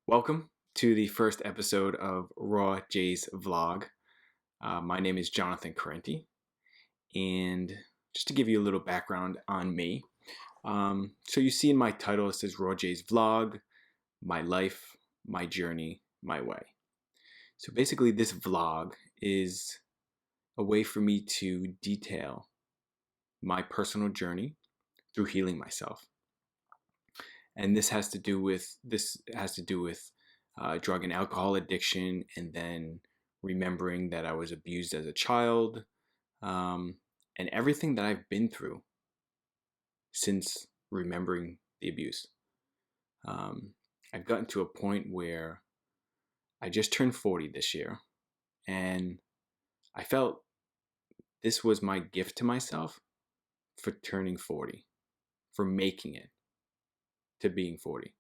Welcome to the first episode of Raw J's vlog. My name is Jonathan Carenti, and just to give you a little background on me, so you see in my title it says Raw J's vlog, my life, my journey, my way. So basically, this vlog is a way for me to detail my personal journey through healing myself. And this has to do with drug and alcohol addiction, and then remembering that I was abused as a child, and everything that I've been through since remembering the abuse. I've gotten to a point where I just turned 40 this year, and I felt this was my gift to myself for turning 40, for making it to being 40.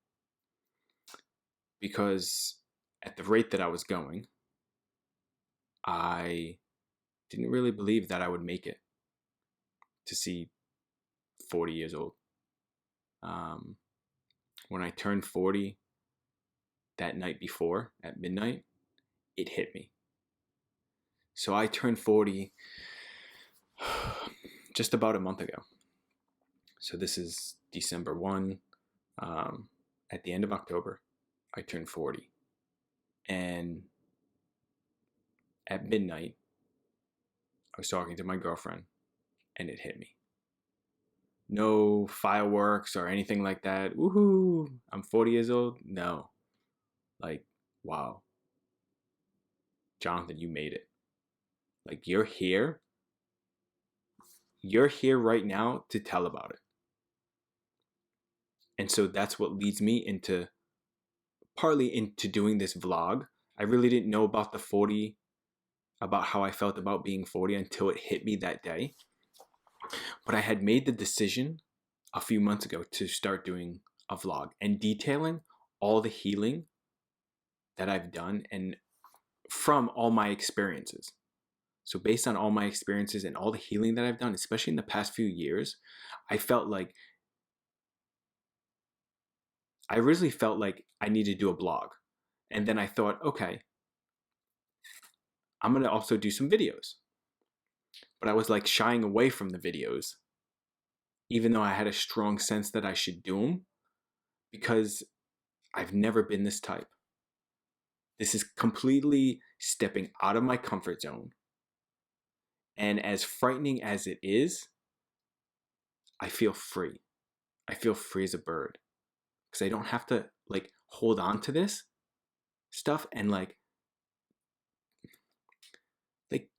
Because at the rate that I was going, I didn't really believe that I would make it to see 40 years old. When I turned 40 that night before at midnight, it hit me. So I turned 40 just about a month ago. So this is December 1. At the end of October, I turned 40. And at midnight, I was talking to my girlfriend, and it hit me. No fireworks or anything like that. Woohoo, I'm 40 years old. No. Like, wow. Jonathan, you made it. Like, you're here. You're here right now to tell about it. And so that's what leads me partly into doing this vlog. I really didn't know about about how I felt about being 40 until it hit me that day. But I had made the decision a few months ago to start doing a vlog and detailing all the healing that I've done and from all my experiences. So based on all my experiences and all the healing that I've done, especially in the past few years, I originally felt like I needed to do a blog. And then I thought, okay, I'm going to also do some videos. But I was like shying away from the videos, even though I had a strong sense that I should do them, because I've never been this type. This is completely stepping out of my comfort zone. And as frightening as it is, I feel free. I feel free as a bird. Because I don't have to like hold on to this stuff and like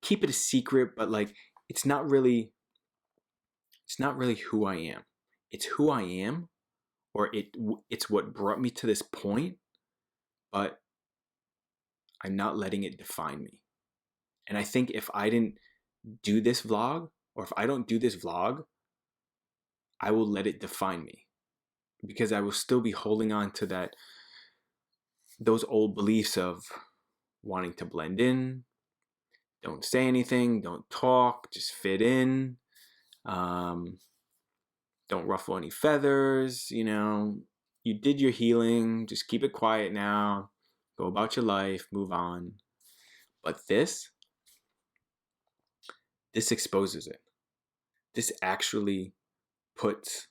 keep it a secret, but like it's not really who I am. It's who I am, or it's what brought me to this point, but I'm not letting it define me. And I think if I didn't do this vlog, or if I don't do this vlog, I will let it define me, because I will still be holding on to those old beliefs of wanting to blend in, don't say anything, don't talk, just fit in, don't ruffle any feathers, you did your healing, just keep it quiet now, go about your life, move on. But this exposes it. This actually puts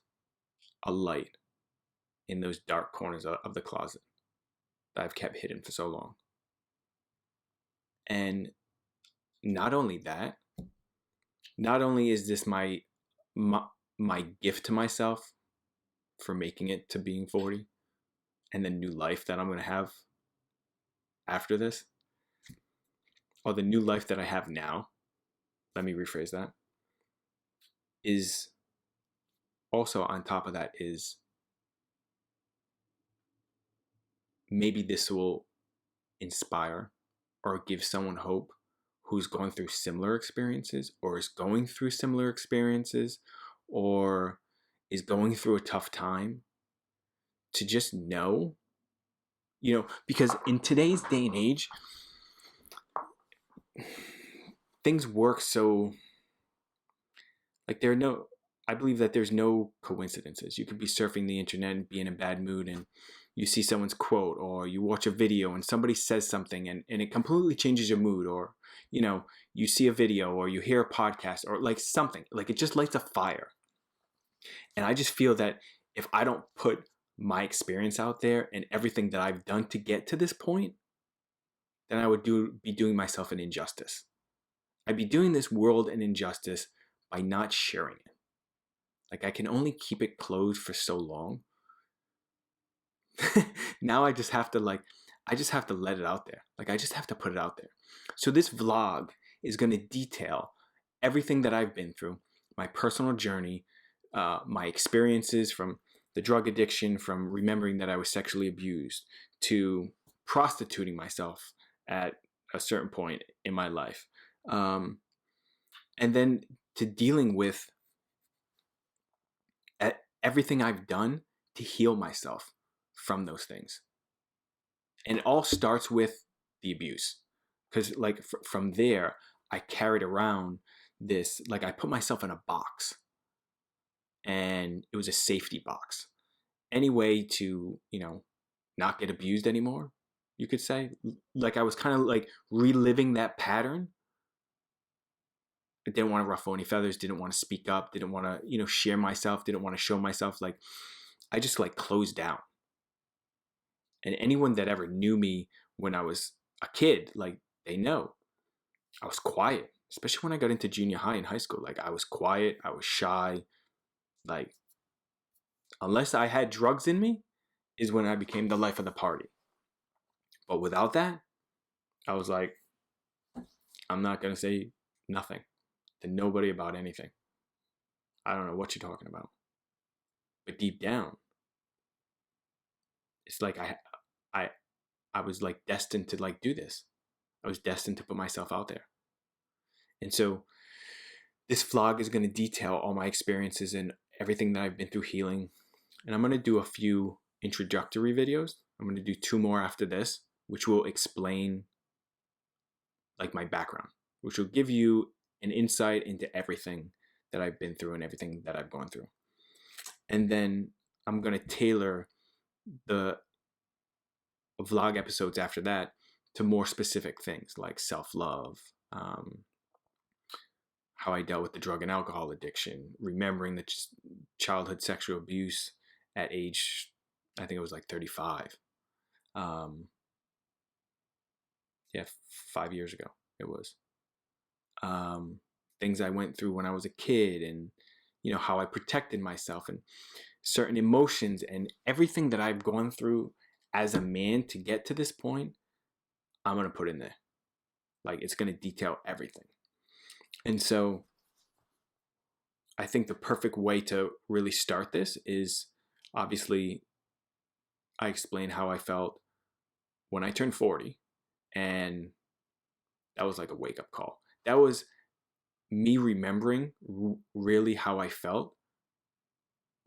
a light in those dark corners of the closet that I've kept hidden for so long. And not only that, not only is this my gift to myself for making it to being 40 and the new life that I'm going to have after this, or the new life that I have now, let me rephrase that, is also on top of that is maybe this will inspire or give someone hope who's going through similar experiences, or is going through similar experiences, or is going through a tough time, to just know, because in today's day and age, things work so, like, I believe that there's no coincidences. You could be surfing the internet and be in a bad mood, and you see someone's quote, or you watch a video and somebody says something and it completely changes your mood, or you see a video or you hear a podcast or like something, like it just lights a fire. And I just feel that if I don't put my experience out there and everything that I've done to get to this point, then I would be doing myself an injustice. I'd be doing this world an injustice by not sharing it. Like, I can only keep it closed for so long. Now I just have to let it out there. Like, I just have to put it out there. So this vlog is going to detail everything that I've been through, my personal journey, my experiences from the drug addiction, from remembering that I was sexually abused, to prostituting myself at a certain point in my life. And then to dealing with everything I've done to heal myself from those things. And it all starts with the abuse. Because like from there, I carried around this, like I put myself in a box. And it was a safety box. Any way to, not get abused anymore, you could say. Like I was kind of like reliving that pattern. I didn't want to ruffle any feathers, didn't want to speak up, didn't want to, share myself, didn't want to show myself. Like I just like closed down. And anyone that ever knew me when I was a kid, like they know I was quiet, especially when I got into junior high and high school. Like I was quiet, I was shy. Like unless I had drugs in me is when I became the life of the party. But without that, I was like, I'm not going to say nothing to nobody about anything. I don't know what you're talking about. But deep down, it's like I was like destined to like do this. I was destined to put myself out there. And so this vlog is going to detail all my experiences and everything that I've been through healing. And I'm going to do a few introductory videos. I'm going to do 2 more after this, which will explain like my background, which will give you an insight into everything that I've been through and everything that I've gone through. And then I'm going to tailor the vlog episodes after that to more specific things like self-love, how I dealt with the drug and alcohol addiction, remembering the childhood sexual abuse at age, I think it was like 35. 5 years ago it was. Things I went through when I was a kid, and how I protected myself, and certain emotions, and everything that I've gone through as a man to get to this point, I'm going to put in there. Like it's going to detail everything. And so I think the perfect way to really start this is, obviously, I explained how I felt when I turned 40, and that was like a wake-up call. That was me remembering really how I felt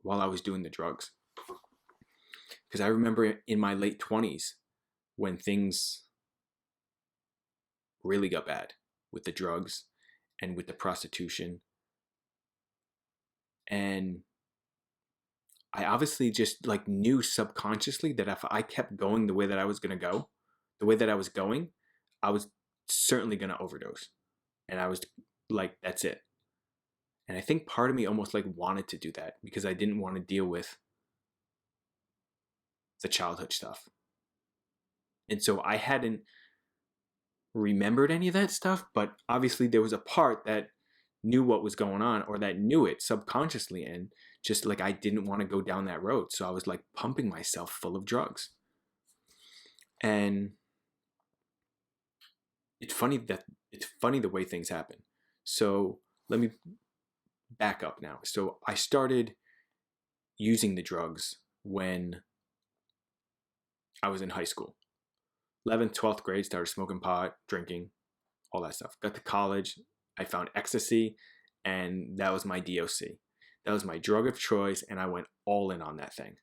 while I was doing the drugs. Because I remember in my late 20s when things really got bad with the drugs and with the prostitution. And I obviously just like knew subconsciously that if I kept going the way that I was going to go, the way that I was going, I was certainly going to overdose. And I was like, that's it. And I think part of me almost like wanted to do that because I didn't want to deal with the childhood stuff. And so I hadn't remembered any of that stuff, but obviously there was a part that knew what was going on, or that knew it subconsciously, and just like I didn't want to go down that road. So I was like pumping myself full of drugs. And it's funny the way things happen. So let me back up now. So I started using the drugs when I was in high school. 11th, 12th grade, started smoking pot, drinking, all that stuff. Got to college, I found ecstasy, and that was my DOC. That was my drug of choice, and I went all in on that thing.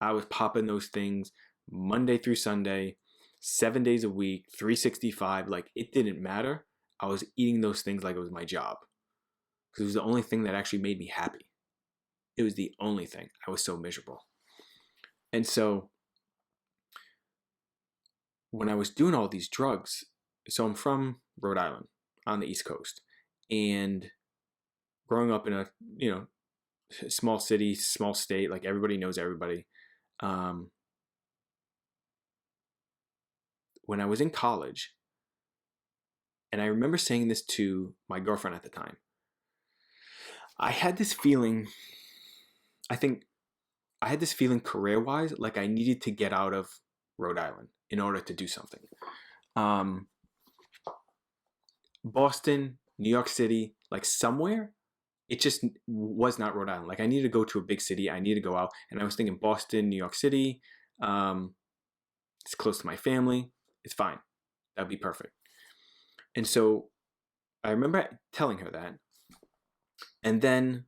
I was popping those things Monday through Sunday, 7 days a week, 365. Like, it didn't matter. I was eating those things like it was my job. Because it was the only thing that actually made me happy. It was the only thing. I was so miserable. And so when I was doing all these drugs, so I'm from Rhode Island on the East Coast, and growing up in a, you know, small city, small state, like everybody knows everybody. Um, when I was in college, and I remember saying this to my girlfriend at the time, I had this feeling, I think I had this feeling career wise, like I needed to get out of Rhode Island in order to do something. Um, Boston, New York City, like somewhere, it just was not Rhode Island. Like I needed to go to a big city. I needed to go out. And I was thinking Boston, New York City. Um, it's close to my family. It's fine. That'd be perfect. And so I remember telling her that. And then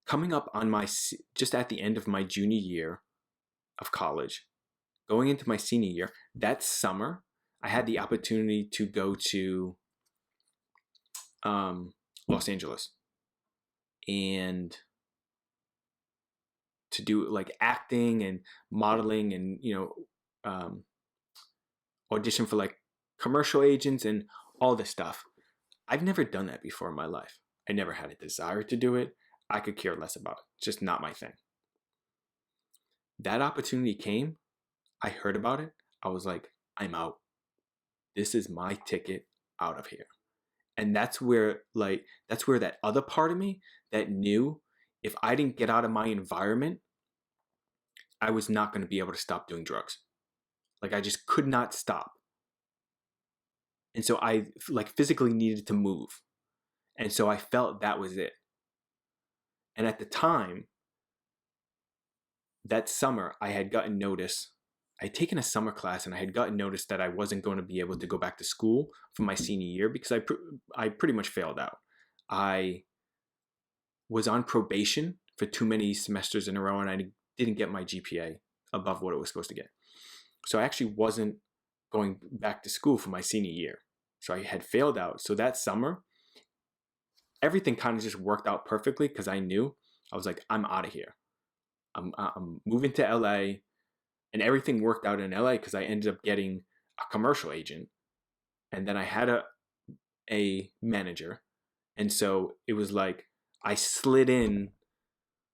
coming up on just at the end of my junior year of college, going into my senior year, that summer, I had the opportunity to go to Los Angeles and to do like acting and modeling and, you know, audition for like commercial agents and all this stuff. I've never done that before in my life. I never had a desire to do it. I could care less about it. It's just not my thing. That opportunity came. I heard about it. I was like, I'm out. This is my ticket out of here. And that's where that other part of me that knew if I didn't get out of my environment, I was not going to be able to stop doing drugs. Like I just could not stop. And so I like physically needed to move. And so I felt that was it. And at the time, that summer, I had gotten notice. I had taken a summer class and I had gotten notice that I wasn't going to be able to go back to school for my senior year because I pretty much failed out. I was on probation for too many semesters in a row and I didn't get my GPA above what it was supposed to get. So I actually wasn't going back to school for my senior year. So I had failed out. So that summer, everything kind of just worked out perfectly because I knew I was like, I'm out of here. I'm moving to LA, and everything worked out in LA because I ended up getting a commercial agent, and then I had a manager, and so it was like I slid in,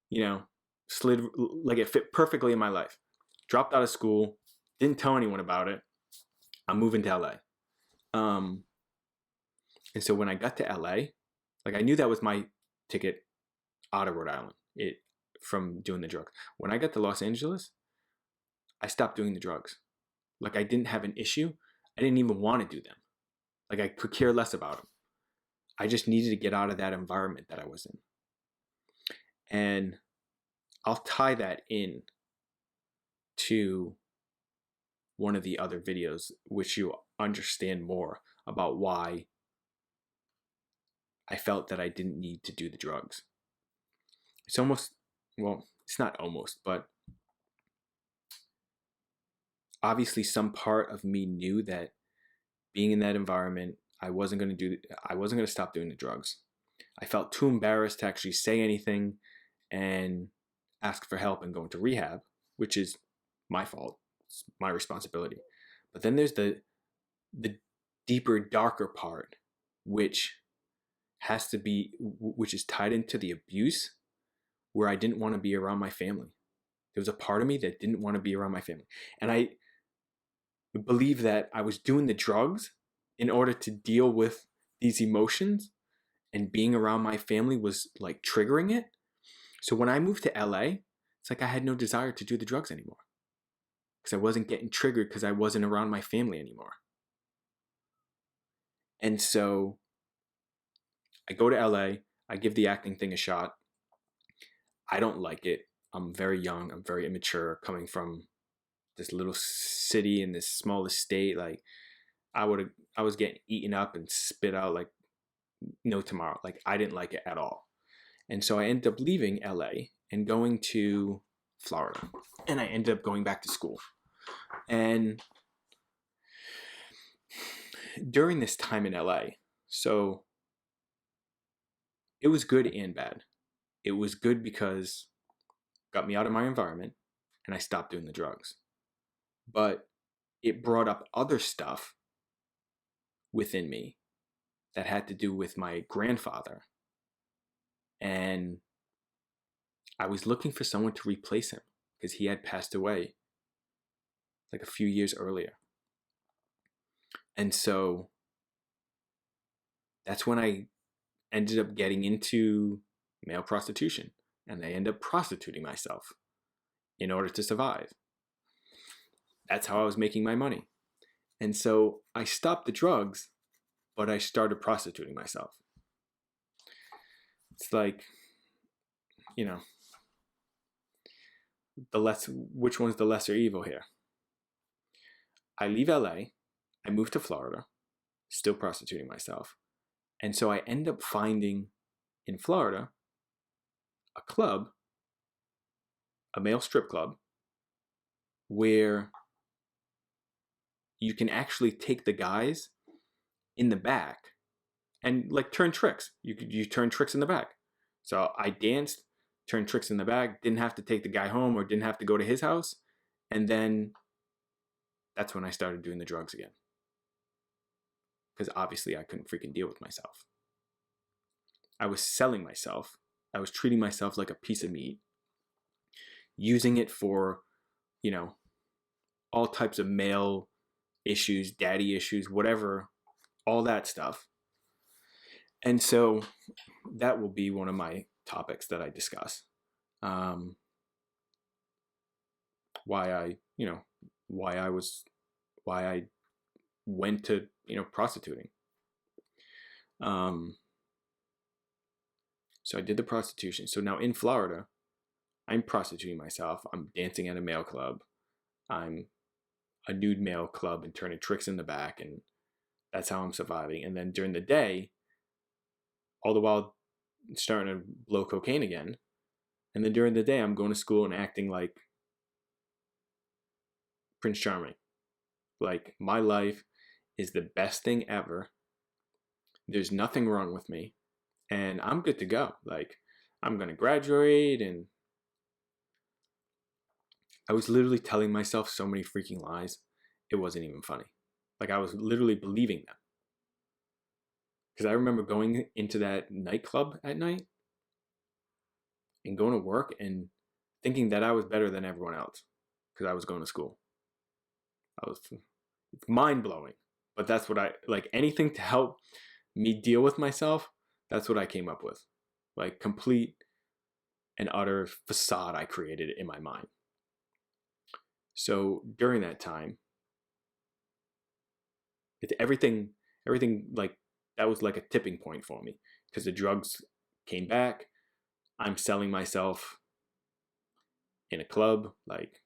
you know, slid like it fit perfectly in my life. Dropped out of school, didn't tell anyone about it. I'm moving to LA. And so when I got to LA, like I knew that was my ticket out of Rhode Island. From doing the drugs. When I got to Los Angeles, I stopped doing the drugs. Like I didn't have an issue. I didn't even want to do them. Like I could care less about them. I just needed to get out of that environment that I was in. And I'll tie that in to one of the other videos, which you understand more about why I felt that I didn't need to do the drugs. It's almost, well, it's not almost, but obviously some part of me knew that being in that environment, I wasn't going to stop doing the drugs. I felt too embarrassed to actually say anything and ask for help and go into rehab, which is my fault. It's my responsibility. But then there's the deeper, darker part, which is tied into the abuse, where I didn't want to be around my family. There was a part of me that didn't want to be around my family. And I believe that I was doing the drugs in order to deal with these emotions, and being around my family was like triggering it. So when I moved to LA, it's like I had no desire to do the drugs anymore because I wasn't getting triggered because I wasn't around my family anymore. And so I go to LA, I give the acting thing a shot. I don't like it. I'm very young, I'm very immature, coming from this little city in this small estate. Like I was getting eaten up and spit out like no tomorrow. Like I didn't like it at all. And so I ended up leaving LA and going to Florida. And I ended up going back to school. And during this time in LA, so it was good and bad. It was good because it got me out of my environment and I stopped doing the drugs. but it brought up other stuff within me that had to do with my grandfather. And I was looking for someone to replace him because he had passed away like a few years earlier. And so that's when I ended up getting into male prostitution, and I ended up prostituting myself in order to survive. That's how I was making my money. And so I stopped the drugs, but I started prostituting myself. It's like, you know, which one's the lesser evil here? I leave LA, I move to Florida, still prostituting myself. And so I end up finding in Florida a club, a male strip club, where you can actually take the guys in the back and like turn tricks. You turn tricks in the back. So I danced, turned tricks in the back, didn't have to take the guy home or didn't have to go to his house. And then that's when I started doing the drugs again. Because obviously I couldn't freaking deal with myself. I was selling myself. I was treating myself like a piece of meat, using it for, you know, all types of male issues, daddy issues, whatever, all that stuff. And so that will be one of my topics that I discuss. Why I went to, prostituting. So I did the prostitution. So now in Florida, I'm prostituting myself. I'm dancing at a male club. I'm a nude male club and turning tricks in the back, and that's how I'm surviving. And then during the day, all the while starting to blow cocaine again. And then during the day, I'm going to school and acting like Prince Charming. Like, my life is the best thing ever. There's nothing wrong with me. And I'm good to go. Like, I'm going to graduate. And I was literally telling myself so many freaking lies. It wasn't even funny. Like, I was literally believing them. Because I remember going into that nightclub at night and going to work and thinking that I was better than everyone else because I was going to school. It's mind-blowing. But that's what anything to help me deal with myself, that's what I came up with. Like, complete and utter facade I created in my mind. So during that time, everything like, that was like a tipping point for me because the drugs came back. I'm selling myself in a club. Like,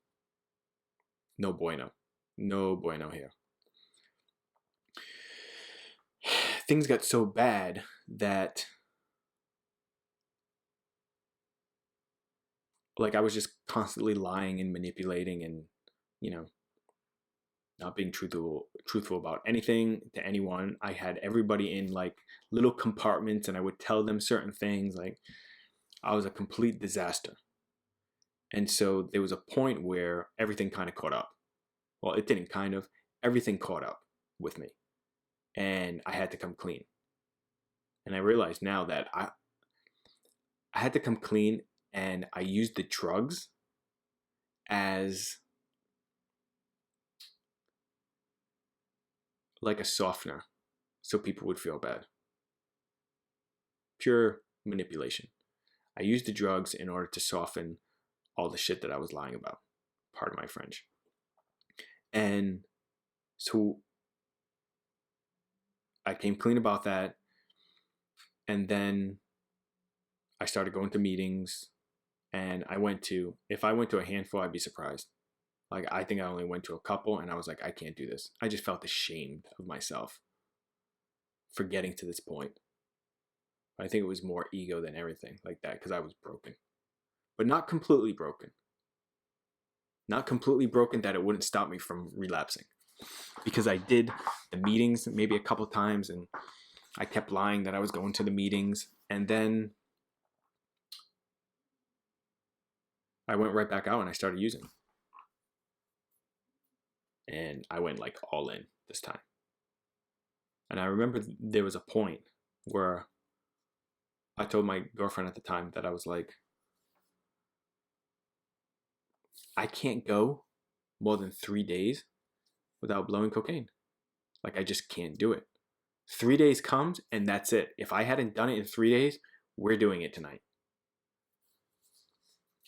no bueno here. Things got so bad that like I was just constantly lying and manipulating and, not being truthful about anything to anyone. I had everybody in like little compartments and I would tell them certain things. Like, I was a complete disaster. And so there was a point where everything kind of caught up. Well, it didn't kind of. Everything caught up with me. And I had to come clean. And I realized now that I had to come clean, and I used the drugs as like a softener so people would feel bad. Pure manipulation. I used the drugs in order to soften all the shit that I was lying about. Pardon my French. And so I came clean about that. And then I started going to meetings. And if I went to a handful, I'd be surprised. Like, I think I only went to a couple, and I was like, I can't do this. I just felt ashamed of myself for getting to this point. I think it was more ego than everything like that, because I was broken. But not completely broken. Not completely broken that it wouldn't stop me from relapsing. Because I did the meetings maybe a couple times, and I kept lying that I was going to the meetings. And then I went right back out and I started using. and I went like all in this time. And I remember there was a point where I told my girlfriend at the time that I was like, I can't go more than 3 days without blowing cocaine. Like, I just can't do it. 3 days comes and that's it. If I hadn't done it in 3 days, we're doing it tonight.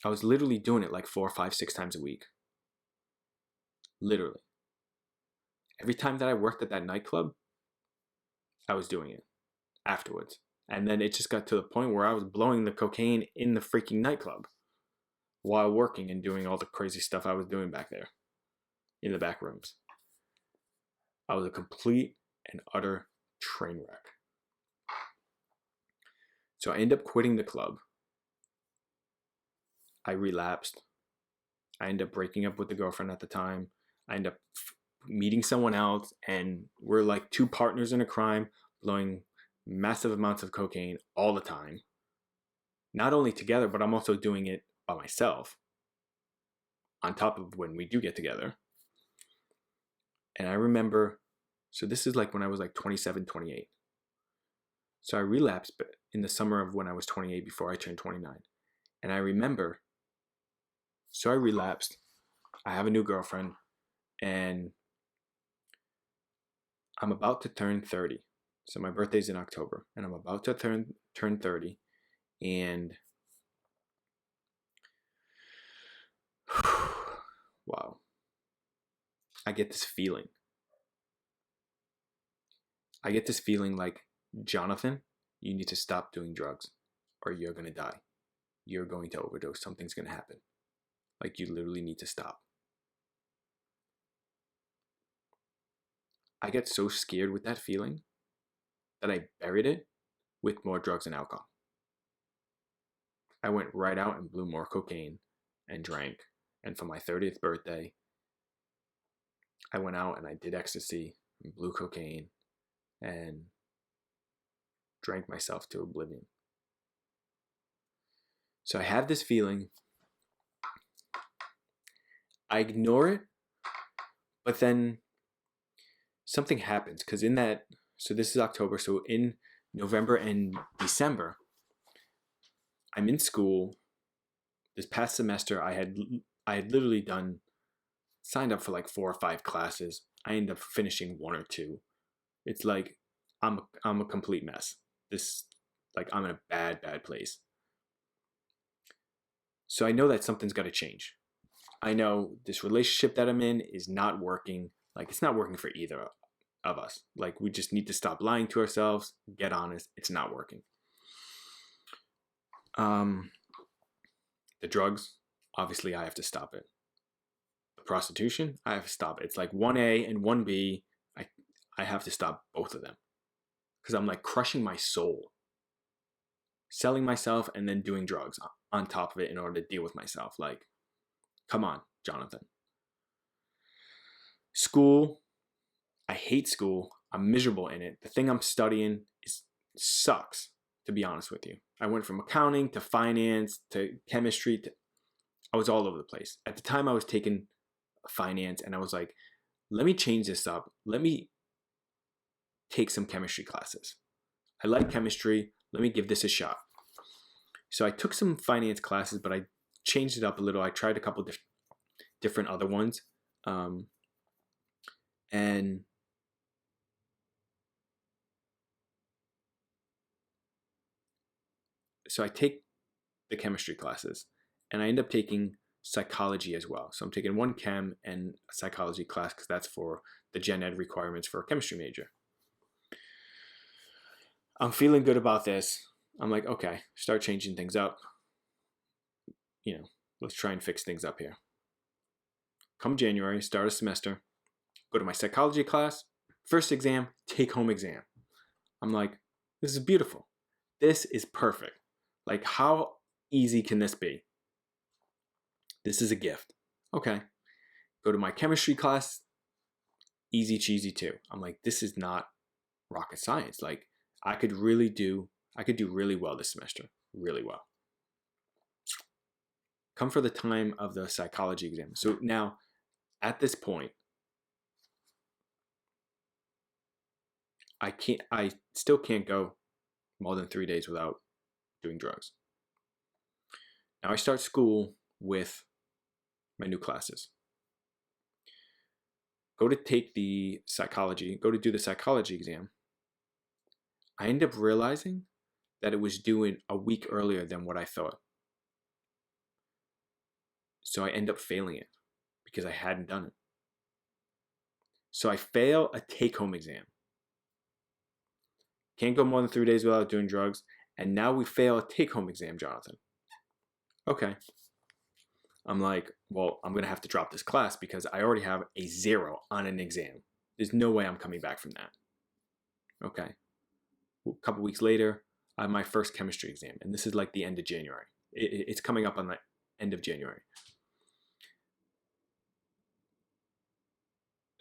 I was literally doing it like 4, 5, 6 times a week. Literally. Every time that I worked at that nightclub, I was doing it afterwards. And then it just got to the point where I was blowing the cocaine in the freaking nightclub while working and doing all the crazy stuff I was doing back there in the back rooms. I was a complete and utter train wreck. So I ended up quitting the club. I relapsed. I ended up breaking up with the girlfriend at the time. I ended up meeting someone else, and we're like two partners in a crime, blowing massive amounts of cocaine all the time. Not only together, but I'm also doing it by myself on top of when we do get together. And I remember, so this is like when I was like 27, 28. So I relapsed in the summer of when I was 28 before I turned 29. And I remember, so I relapsed. I have a new girlfriend and I'm about to turn 30. So my birthday's in October and I'm about to turn 30. And wow, I get this feeling. I get this feeling like, Jonathan, you need to stop doing drugs or you're going to die. You're going to overdose. Something's going to happen. Like, you literally need to stop. I get so scared with that feeling that I buried it with more drugs and alcohol. I went right out and blew more cocaine and drank. And for my 30th birthday, I went out and I did ecstasy and blew cocaine and drank myself to oblivion. So I have this feeling. I ignore it, but then something happens because in that, so this is October, so in November and December, I'm in school. This past semester, I had literally signed up for like 4 or 5 classes. I ended up finishing 1 or 2. It's like I'm a complete mess. Like, I'm in a bad place. So I know that something's got to change. I know this relationship that I'm in is not working. Like, it's not working for either of us. Like, we just need to stop lying to ourselves, get honest. It's not working. The drugs, obviously I have to stop it. The prostitution, I have to stop it. It's like 1A and 1B. I have to stop both of them. Because I'm like crushing my soul. Selling myself and then doing drugs on top of it in order to deal with myself. Like, come on, Jonathan. School, I hate school. I'm miserable in it. The thing I'm studying sucks, to be honest with you. I went from accounting to finance to chemistry. I was all over the place. At the time, I was taking finance and I was like, let me change this up. Let me take some chemistry classes. I like chemistry. Let me give this a shot. So I took some finance classes, but I changed it up a little. I tried a couple different other ones. And so I take the chemistry classes and I end up taking psychology as well. So I'm taking 1 chem and a psychology class because that's for the gen ed requirements for a chemistry major. I'm feeling good about this. I'm like, okay, start changing things up. Let's try and fix things up here. Come January, start a semester, go to my psychology class, first exam, take home exam. I'm like, this is beautiful. This is perfect. Like, how easy can this be? This is a gift. Okay. Go to my chemistry class, easy cheesy too. I'm like, this is not rocket science. Like, I could do really well this semester. Really well. Come for the time of the psychology exam. So now, at this point, I still can't go more than 3 days without doing drugs. Now I start school with my new classes. Go to do the psychology exam. I end up realizing that it was due in a week earlier than what I thought. So I end up failing it because I hadn't done it. So I fail a take-home exam. Can't go more than 3 days without doing drugs. And now we fail a take-home exam, Jonathan. Okay. I'm like, well, I'm going to have to drop this class because I already have a 0 on an exam. There's no way I'm coming back from that. Okay. A couple weeks later, I have my first chemistry exam. And this is like the end of January. It's coming up on the end of January.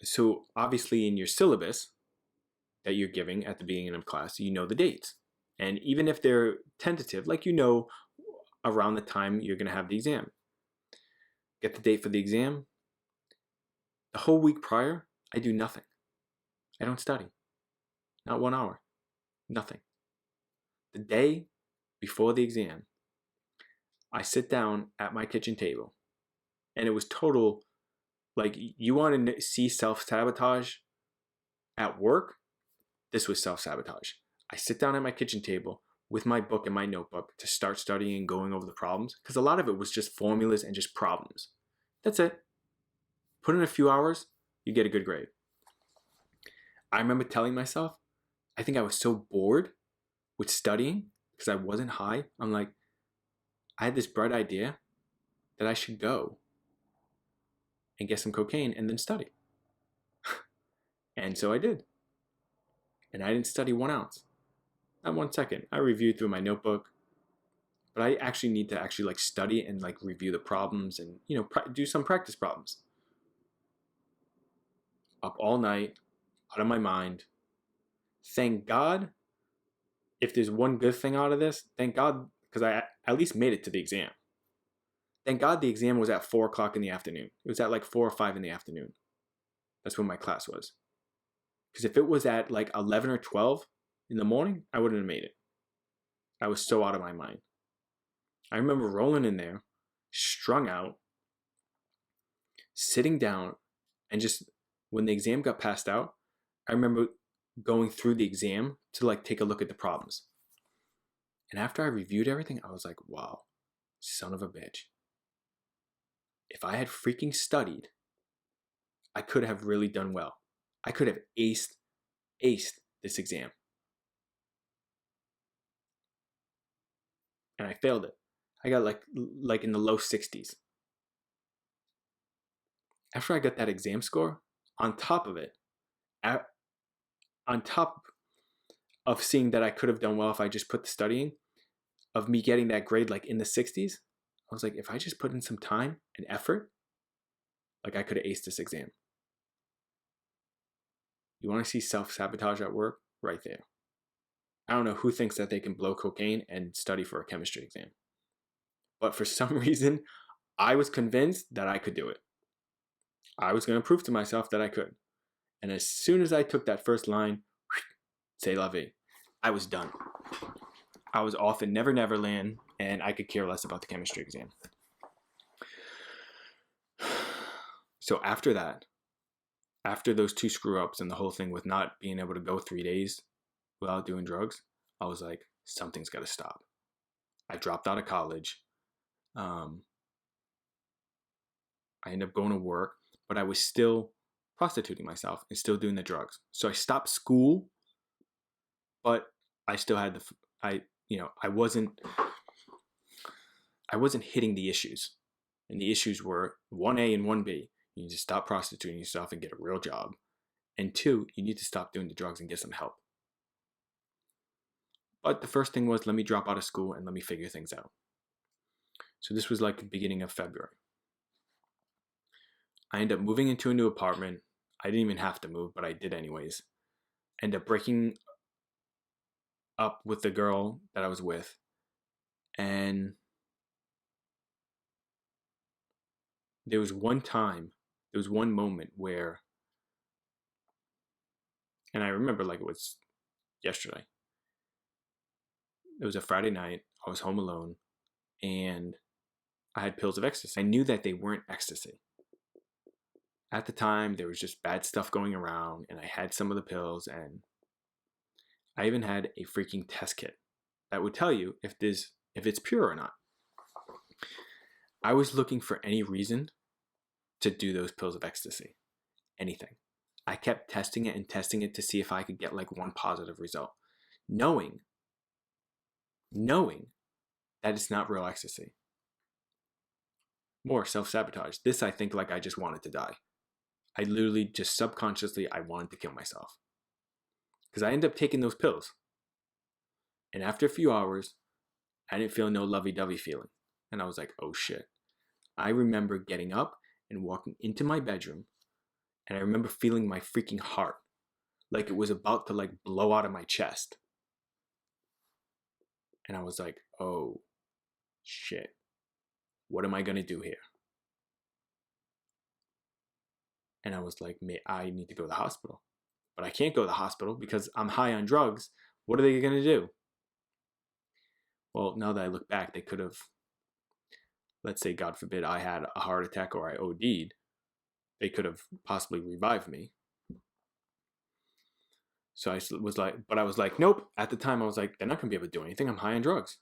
So obviously in your syllabus that you're giving at the beginning of class, you know the dates. And even if they're tentative, like you know around the time you're going to have the exam. Get the date for the exam. The whole week prior, I do nothing. I don't study. Not 1 hour. Nothing. The day before the exam, I sit down at my kitchen table. And it was total, like, you want to see self-sabotage at work? This was self-sabotage. I sit down at my kitchen table with my book and my notebook to start studying and going over the problems. Because a lot of it was just formulas and just problems. That's it. Put in a few hours, you get a good grade. I remember telling myself, I think I was so bored with studying because I wasn't high. I'm like, I had this bright idea that I should go and get some cocaine and then study. And so I did. And I didn't study 1 ounce. Not 1 second. I reviewed through my notebook, but I actually need to actually like study and like review the problems and, you know, do some practice problems. Up all night, out of my mind. Thank God, if there's one good thing out of this, thank God, because I at least made it to the exam. Thank God the exam was at 4 o'clock in the afternoon. It was at like 4 or 5 in the afternoon. That's when my class was. Because if it was at like 11 or 12 in the morning, I wouldn't have made it. I was so out of my mind. I remember rolling in there, strung out, sitting down, and just when the exam got passed out, I remember going through the exam to like take a look at the problems. And after I reviewed everything, I was like, wow, son of a bitch. If I had freaking studied, I could have really done well. I could have aced this exam. And I failed it. I got like in the low 60s. After I got that exam score, on top of it, on top of seeing that I could have done well if I just put the studying, of me getting that grade like in the 60s, I was like, if I just put in some time and effort, like I could have aced this exam. You want to see self-sabotage at work? Right there. I don't know who thinks that they can blow cocaine and study for a chemistry exam. But for some reason, I was convinced that I could do it. I was going to prove to myself that I could. And as soon as I took that first line, c'est la vie, I was done. I was off in Never Never Land, and I could care less about the chemistry exam. So after that, after those 2 screw-ups and the whole thing with not being able to go 3 days without doing drugs, I was like, something's got to stop. I dropped out of college. I ended up going to work, but I was still prostituting myself and still doing the drugs. So I stopped school, but I still had I wasn't hitting the issues. And the issues were 1A and 1B. You need to stop prostituting yourself and get a real job. And 2, you need to stop doing the drugs and get some help. But the first thing was, let me drop out of school and let me figure things out. So this was like the beginning of February. I ended up moving into a new apartment. I didn't even have to move, but I did anyways. Ended up breaking up with the girl that I was with. And there was one moment where, and I remember like it was yesterday. It was a Friday night. I was home alone, and I had pills of ecstasy. I knew that they weren't ecstasy. At the time, there was just bad stuff going around, and I had some of the pills, and I even had a freaking test kit that would tell you if it's pure or not. I was looking for any reason to do those pills of ecstasy. Anything. I kept testing it to see if I could get like one positive result, knowing that it's not real ecstasy. More self-sabotage. This, I think, like I just wanted to die. I literally just subconsciously, I wanted to kill myself. Because I ended up taking those pills. And after a few hours, I didn't feel no lovey-dovey feeling. And I was like, oh shit. I remember getting up and walking into my bedroom, and I remember feeling my freaking heart like it was about to like blow out of my chest. And I was like, oh shit. What am I going to do here? And I was like, I need to go to the hospital. But I can't go to the hospital because I'm high on drugs. What are they going to do? Well, now that I look back, they could have, let's say, God forbid, I had a heart attack or I OD'd. They could have possibly revived me. So I was like, nope. At the time, I was like, they're not going to be able to do anything. I'm high on drugs.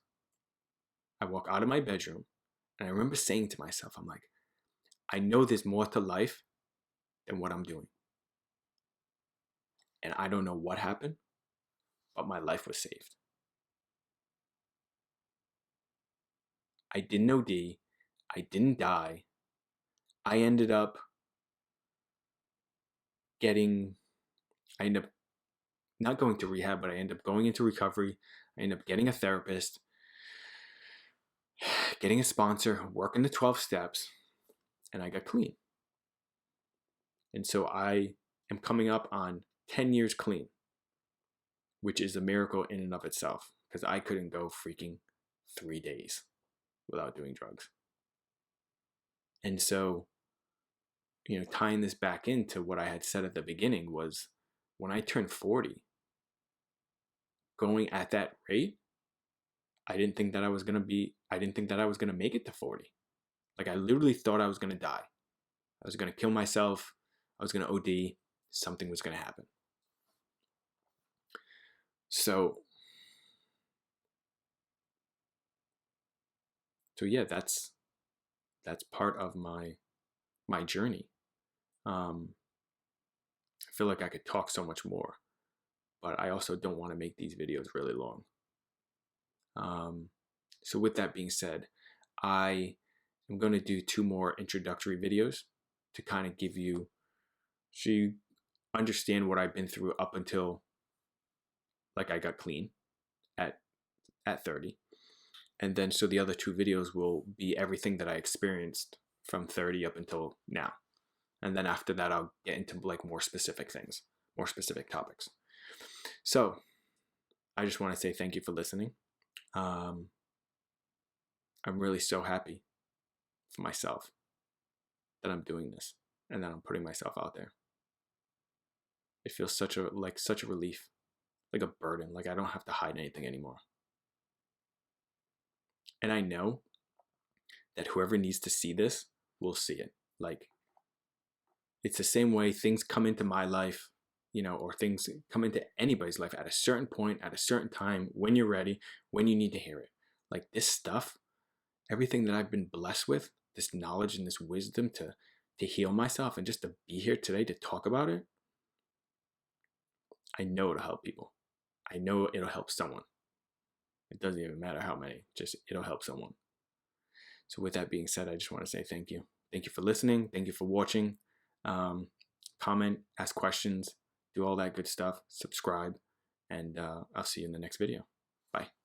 I walk out of my bedroom, and I remember saying to myself, I'm like, I know there's more to life than what I'm doing. And I don't know what happened, but my life was saved. I didn't OD. I didn't die. I ended up not going to rehab, but I ended up going into recovery. I ended up getting a therapist, getting a sponsor, working the 12 steps, and I got clean. And so I am coming up on 10 years clean, which is a miracle in and of itself, because I couldn't go freaking 3 days without doing drugs. And so, tying this back into what I had said at the beginning was when I turned 40, going at that rate, I didn't think that I was going to make it to 40. Like I literally thought I was going to die. I was going to kill myself. I was going to OD. Something was going to happen. So yeah, that's part of my journey. I feel like I could talk so much more, but I also don't want to make these videos really long. So with that being said, I am going to do 2 more introductory videos to kind of give you, so you understand what I've been through up until like I got clean at 30. And then so the other 2 videos will be everything that I experienced from 30 up until now. And then after that, I'll get into like more specific things, more specific topics. So I just want to say thank you for listening. I'm really so happy for myself that I'm doing this and that I'm putting myself out there. It feels such a relief, like a burden, like I don't have to hide anything anymore. And I know that whoever needs to see this will see it. Like it's the same way things come into my life, or things come into anybody's life at a certain point, at a certain time, when you're ready, when you need to hear it. Like this stuff, everything that I've been blessed with, this knowledge and this wisdom to heal myself and just to be here today to talk about it, I know it'll help people. I know it'll help someone. It doesn't even matter how many, just it'll help someone. So with that being said, I just want to say thank you. Thank you for listening. Thank you for watching. Comment, ask questions, do all that good stuff, subscribe, and I'll see you in the next video. Bye.